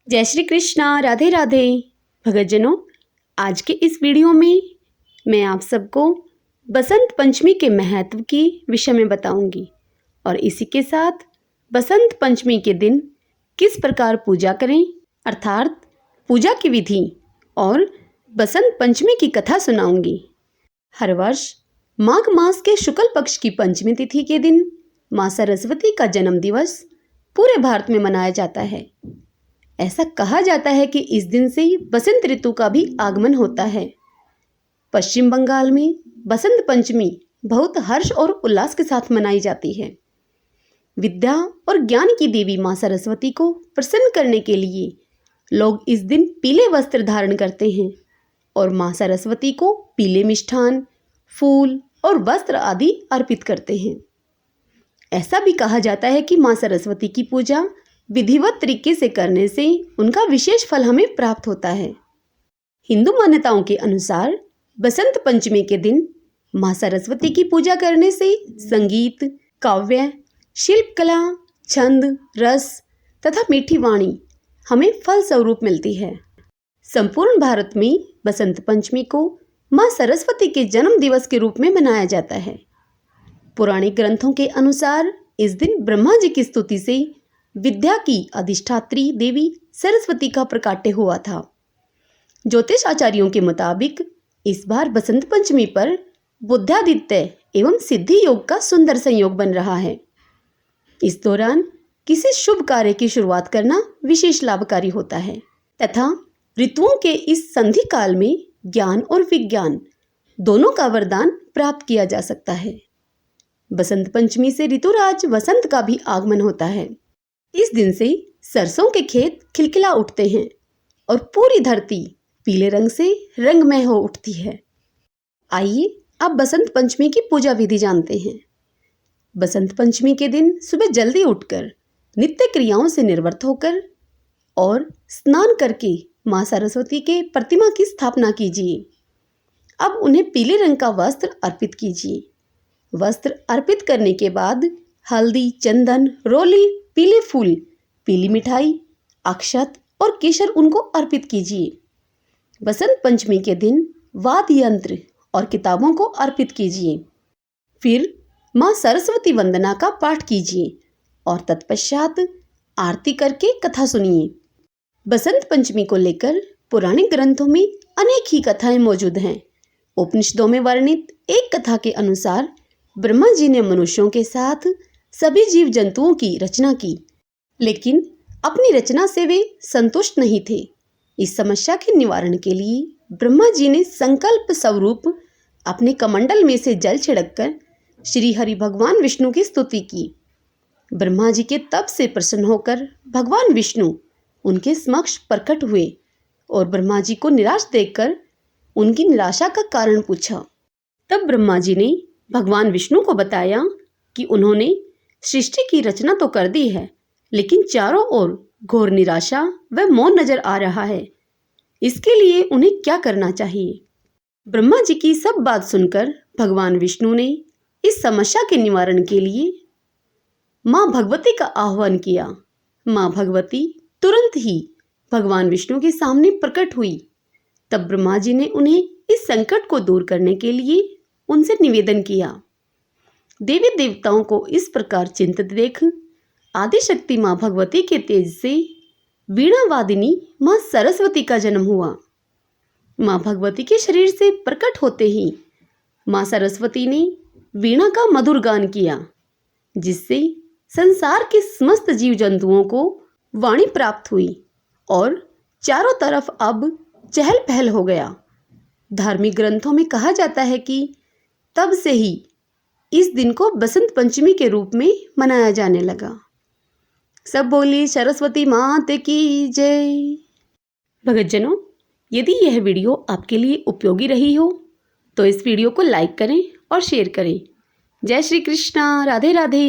जय श्री कृष्णा, राधे राधे। भगतजनों, आज के इस वीडियो में मैं आप सबको बसंत पंचमी के महत्व की विषय में बताऊंगी और इसी के साथ बसंत पंचमी के दिन किस प्रकार पूजा करें, अर्थात पूजा की विधि और बसंत पंचमी की कथा सुनाऊंगी। हर वर्ष माघ मास के शुक्ल पक्ष की पंचमी तिथि के दिन माँ सरस्वती का जन्म दिवस पूरे भारत में मनाया जाता है। ऐसा कहा जाता है कि इस दिन से ही बसंत ऋतु का भी आगमन होता है। पश्चिम बंगाल में बसंत पंचमी बहुत हर्ष और उल्लास के साथ मनाई जाती है। विद्या और ज्ञान की देवी माँ सरस्वती को प्रसन्न करने के लिए लोग इस दिन पीले वस्त्र धारण करते हैं और माँ सरस्वती को पीले मिष्ठान, फूल और वस्त्र आदि अर्पित करते हैं। ऐसा भी कहा जाता है कि माँ सरस्वती की पूजा विधिवत तरीके से करने से उनका विशेष फल हमें प्राप्त होता है। हिंदू मान्यताओं के अनुसार बसंत पंचमी के दिन माँ सरस्वती की पूजा करने से संगीत, काव्य, शिल्पकला, छंद, रस तथा मीठी वाणी हमें फल स्वरूप मिलती है। संपूर्ण भारत में बसंत पंचमी को माँ सरस्वती के जन्म दिवस के रूप में मनाया जाता है। पुराणिक ग्रंथों के अनुसार इस दिन ब्रह्मा जी की स्तुति से विद्या की अधिष्ठात्री देवी सरस्वती का प्रकाट्य हुआ था। ज्योतिष आचार्यों के मुताबिक इस बार बसंत पंचमी पर बुद्धादित्य एवं सिद्धि योग का सुंदर संयोग बन रहा है। इस दौरान किसी शुभ कार्य की शुरुआत करना विशेष लाभकारी होता है तथा ऋतुओं के इस संधि काल में ज्ञान और विज्ञान दोनों का वरदान प्राप्त किया जा सकता है। बसंत पंचमी से ऋतुराज वसंत का भी आगमन होता है। इस दिन से सरसों के खेत खिलखिला उठते हैं और पूरी धरती पीले रंग से रंगमय हो उठती है। आइए अब बसंत पंचमी की पूजा विधि जानते हैं। बसंत पंचमी के दिन सुबह जल्दी उठकर नित्य क्रियाओं से निवृत्त होकर और स्नान करके माँ सरस्वती के प्रतिमा की स्थापना कीजिए। अब उन्हें पीले रंग का वस्त्र अर्पित कीजिए। वस्त्र अर्पित करने के बाद हल्दी, चंदन, रोली, पीले फूल, पीली मिठाई, अक्षत और केसर उनको अर्पित कीजिए। बसंत पंचमी के दिन वाद्य यंत्र और किताबों को अर्पित कीजिए। फिर माँ सरस्वती वंदना का पाठ कीजिए और तत्पश्चात आरती करके कथा सुनिए। बसंत पंचमी को लेकर पुराने ग्रंथों में अनेक ही कथाएं मौजूद हैं। उपनिषदों में वर्णित एक कथा के अनुसार ब्रह्मा जी ने मनुष्यों के साथ सभी जीव जंतुओं की रचना की, लेकिन अपनी रचना से वे संतुष्ट नहीं थे। इस समस्या के निवारण के लिए ब्रह्मा जी ने संकल्प स्वरूप अपने कमंडल में से जल छिड़ककर श्री हरि भगवान विष्णु की स्तुति की। ब्रह्मा जी के तप से प्रसन्न होकर भगवान विष्णु उनके समक्ष प्रकट हुए और ब्रह्मा जी को निराश देखकर उनकी निराशा का कारण पूछा। तब ब्रह्मा जी ने भगवान विष्णु को बताया कि उन्होंने सृष्टि की रचना तो कर दी है, लेकिन चारों ओर घोर निराशा व मौन नजर आ रहा है। इसके लिए उन्हें क्या करना चाहिए? ब्रह्मा जी की सब बात सुनकर भगवान विष्णु ने इस समस्या के निवारण के लिए माँ भगवती का आह्वान किया। माँ भगवती तुरंत ही भगवान विष्णु के सामने प्रकट हुई। तब ब्रह्मा जी ने उन्हें इस संकट को दूर करने के लिए उनसे निवेदन किया। देवी देवताओं को इस प्रकार चिंतित देख आदिशक्ति माँ भगवती के तेज से वीणा वादिनी माँ सरस्वती का जन्म हुआ। माँ भगवती के शरीर से प्रकट होते ही माँ सरस्वती ने वीणा का मधुर गान किया, जिससे संसार के समस्त जीव जंतुओं को वाणी प्राप्त हुई और चारों तरफ अब चहल पहल हो गया। धार्मिक ग्रंथों में कहा जाता है कि तब से ही इस दिन को बसंत पंचमी के रूप में मनाया जाने लगा। सब बोली सरस्वती मात की जय। भगतजनों, यदि यह वीडियो आपके लिए उपयोगी रही हो तो इस वीडियो को लाइक करें और शेयर करें। जय श्री कृष्णा, राधे राधे।